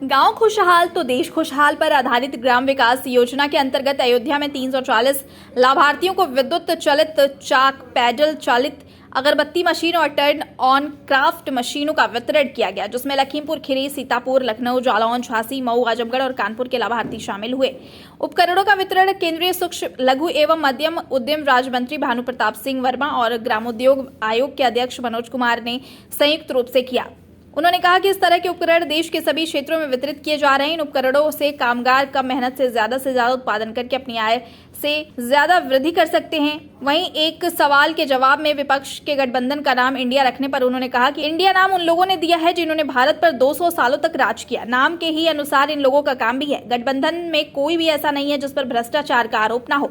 गांव खुशहाल तो देश खुशहाल पर आधारित ग्राम विकास योजना के अंतर्गत अयोध्या में 340 लाभार्थियों को विद्युत चालित चाक, पैडल चालित अगरबत्ती मशीन और टर्न ऑन क्राफ्ट मशीनों का वितरण किया गया, जिसमें लखीमपुर खीरी, सीतापुर, लखनऊ, जालौन, झांसी, मऊ, आजमगढ़ और कानपुर के लाभार्थी शामिल हुए। उपकरणों का वितरण केंद्रीय सूक्ष्म, लघु एवं मध्यम उद्यम राज्य मंत्री भानु प्रताप सिंह वर्मा और ग्रामोद्योग आयोग के अध्यक्ष मनोज कुमार ने संयुक्त रूप से किया। उन्होंने कहा कि इस तरह के उपकरण देश के सभी क्षेत्रों में वितरित किए जा रहे हैं। इन उपकरणों से कामगार कम मेहनत से ज्यादा उत्पादन करके अपनी आय से ज्यादा वृद्धि कर सकते हैं। वहीं एक सवाल के जवाब में विपक्ष के गठबंधन का नाम इंडिया रखने पर उन्होंने कहा कि इंडिया नाम उन लोगों ने दिया है जिन्होंने भारत पर 200 सालों तक राज किया। नाम के ही अनुसार इन लोगों का काम भी है। गठबंधन में कोई भी ऐसा नहीं है जिस पर भ्रष्टाचार का आरोप न हो।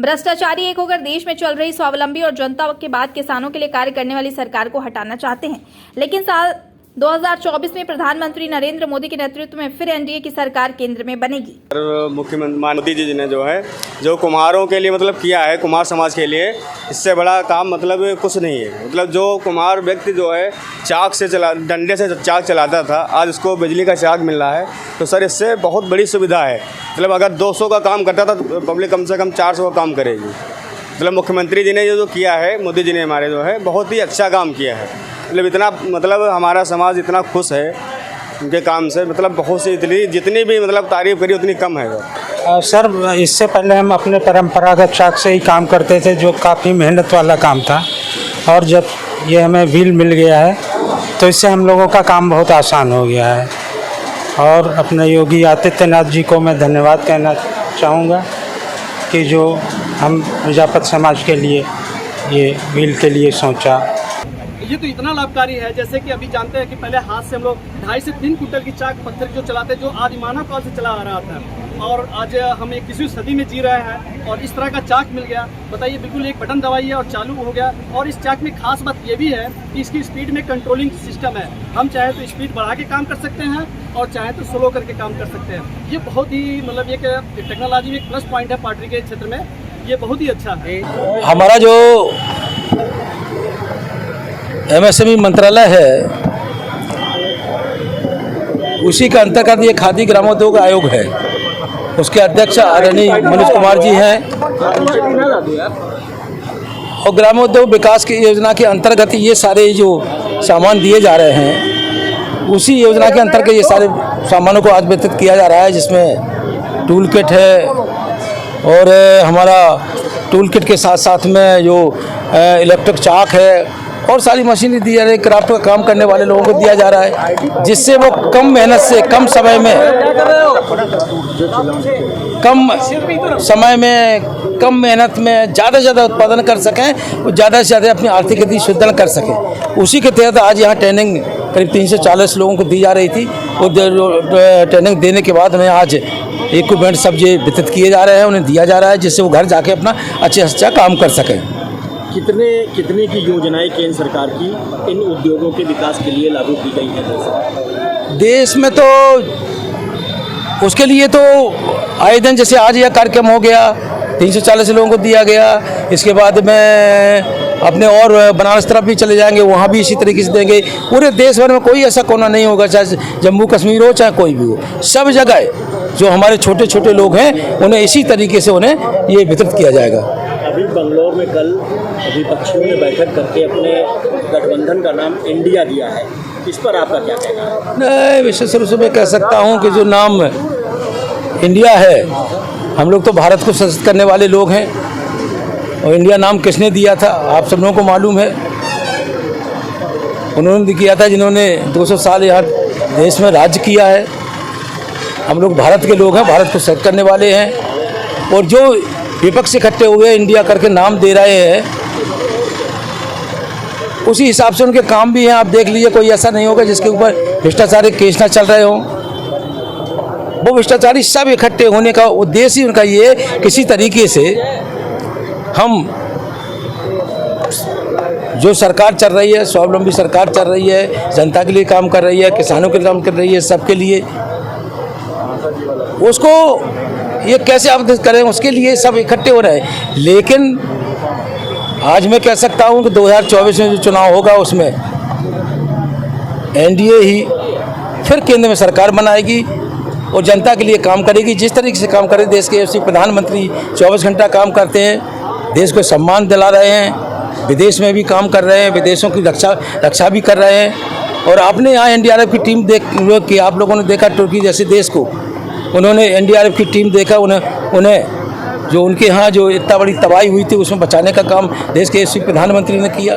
भ्रष्टाचारी एक होकर देश में चल रही स्वावलंबी और जनता के बाद किसानों के लिए कार्य करने वाली सरकार को हटाना चाहते हैं। लेकिन साल 2024 में प्रधानमंत्री नरेंद्र मोदी के नेतृत्व में फिर एनडीए की सरकार केंद्र में बनेगी। मुख्यमंत्री मोदी जी ने जो कुम्हारों के लिए किया है, कुम्हार समाज के लिए, इससे बड़ा काम कुछ नहीं है। जो कुम्हार व्यक्ति चाक से डंडे से चाक चलाता था, आज उसको बिजली का चाक मिल रहा है। तो सर, इससे बहुत बड़ी सुविधा है। अगर 200 का काम करता था तो पब्लिक कम से कम 400 का काम करेगी। मुख्यमंत्री जी ने जो किया है, मोदी जी ने हमारे बहुत ही अच्छा काम किया है। इतना हमारा समाज इतना खुश है उनके काम से। बहुत सी जितनी भी तारीफ़ करी उतनी कम है। सर, इससे पहले हम अपने परंपरागत चाक से ही काम करते थे, जो काफ़ी मेहनत वाला काम था। और जब ये हमें व्हील मिल गया है तो इससे हम लोगों का काम बहुत आसान हो गया है। और अपने योगी आदित्यनाथ जी को मैं धन्यवाद कहना चाहूँगा कि जो हम प्रजापत समाज के लिए ये व्हील के लिए सोचा। ये तो इतना लाभकारी है, जैसे कि अभी जानते हैं कि पहले हाथ से हम लोग 2.5 से 3 कुंटल की चाक पत्थर जो चलाते, जो आदिमानव काल से चला आ रहा था, और आज हम 21वीं सदी में जी रहे हैं और इस तरह का चाक मिल गया। बताइए, बिल्कुल एक बटन दबाइए और चालू हो गया। और इस चाक में खास बात ये भी है कि इसकी स्पीड में कंट्रोलिंग सिस्टम है। हम चाहे तो स्पीड बढ़ा के काम कर सकते हैं और चाहे तो स्लो करके काम कर सकते हैं। ये बहुत ही एक टेक्नोलॉजी में एक प्लस पॉइंट है पार्टी के क्षेत्र में। ये बहुत ही अच्छा है। हमारा जो एमएसएमई मंत्रालय है, उसी का अंतर्गत ये खादी ग्रामोद्योग आयोग है। उसके अध्यक्ष आदरणीय मनोज कुमार जी हैं। और ग्रामोद्योग विकास की योजना के अंतर्गत ये सारे जो सामान दिए जा रहे हैं, उसी योजना के अंतर्गत ये सारे सामानों को आज वितरित किया जा रहा है, जिसमें टूल किट है। और हमारा टूल किट के साथ साथ में जो इलेक्ट्रिक चाक है और सारी मशीनें दी जा रही है। क्राफ्ट का काम करने वाले लोगों को दिया जा रहा है, जिससे वो कम मेहनत से कम समय में कम मेहनत में ज़्यादा से ज़्यादा उत्पादन कर सकें और ज़्यादा से ज़्यादा अपनी आर्थिक गति सुदृढ़ कर सकें। उसी के तहत आज यहाँ ट्रेनिंग करीब 340 लोगों को दी जा रही थी। और ट्रेनिंग देने के बाद हमें आज इक्विपमेंट सब ये वितरित किए जा रहे हैं, उन्हें दिया जा रहा है, जिससे वो घर जाके अपना अच्छे से अच्छा काम कर सकें। कितने की योजनाएं केंद्र सरकार की इन उद्योगों के विकास के लिए लागू की गई है देश में? तो उसके लिए तो आए दिन, जैसे आज यह कार्यक्रम हो गया, 340 लोगों को दिया गया। इसके बाद में अपने और बनारस तरफ भी चले जाएंगे, वहाँ भी इसी तरीके से देंगे। पूरे देश भर में कोई ऐसा कोना नहीं होगा, चाहे जम्मू कश्मीर हो चाहे कोई भी हो, सब जगह जो हमारे छोटे छोटे लोग हैं उन्हें इसी तरीके से उन्हें ये वितरित किया जाएगा। अभी बंगलौर में कल विपक्षियों ने बैठक करके अपने गठबंधन का नाम इंडिया दिया है, इस पर आपका क्या कहना है? नहीं, विशेष रूप से मैं कह सकता हूँ कि जो नाम इंडिया है, हम लोग तो भारत को सशक्त करने वाले लोग हैं। और इंडिया नाम किसने दिया था आप सब लोगों को मालूम है। उन्होंने किया था जिन्होंने 200 साल यहाँ देश में राज्य किया है। हम लोग भारत के लोग हैं, भारत को सशक्त करने वाले हैं। और जो विपक्ष इकट्ठे हुए इंडिया करके नाम दे रहे हैं, उसी हिसाब से उनके काम भी हैं। आप देख लीजिए, कोई ऐसा नहीं होगा जिसके ऊपर भ्रष्टाचारी केस ना चल रहे हों। वो भ्रष्टाचारी सब इकट्ठे होने का उद्देश्य ही उनका ये है, किसी तरीके से हम जो सरकार चल रही है, स्वावलंबी सरकार चल रही है, जनता के लिए काम कर रही है, किसानों के लिए काम कर रही है, सबके लिए, उसको ये कैसे अवगत करें, उसके लिए सब इकट्ठे हो रहे हैं। लेकिन आज मैं कह सकता हूं कि 2024 में जो चुनाव होगा उसमें एनडीए ही फिर केंद्र में सरकार बनाएगी और जनता के लिए काम करेगी। जिस तरीके से काम करे देश के यशस्वी प्रधानमंत्री 24 घंटा काम करते हैं, देश को सम्मान दिला रहे हैं, विदेश में भी काम कर रहे हैं, विदेशों की रक्षा भी कर रहे हैं। और आपने यहाँ एनडीआरएफ की टीम देख कि आप लोगों ने देखा तुर्की जैसे देश को, उन्होंने एनडीआरएफ की टीम देखा, उन्हें जो उनके यहाँ जो इतना बड़ी तबाही हुई थी उसमें बचाने का काम देश के यशस्वी प्रधानमंत्री ने किया।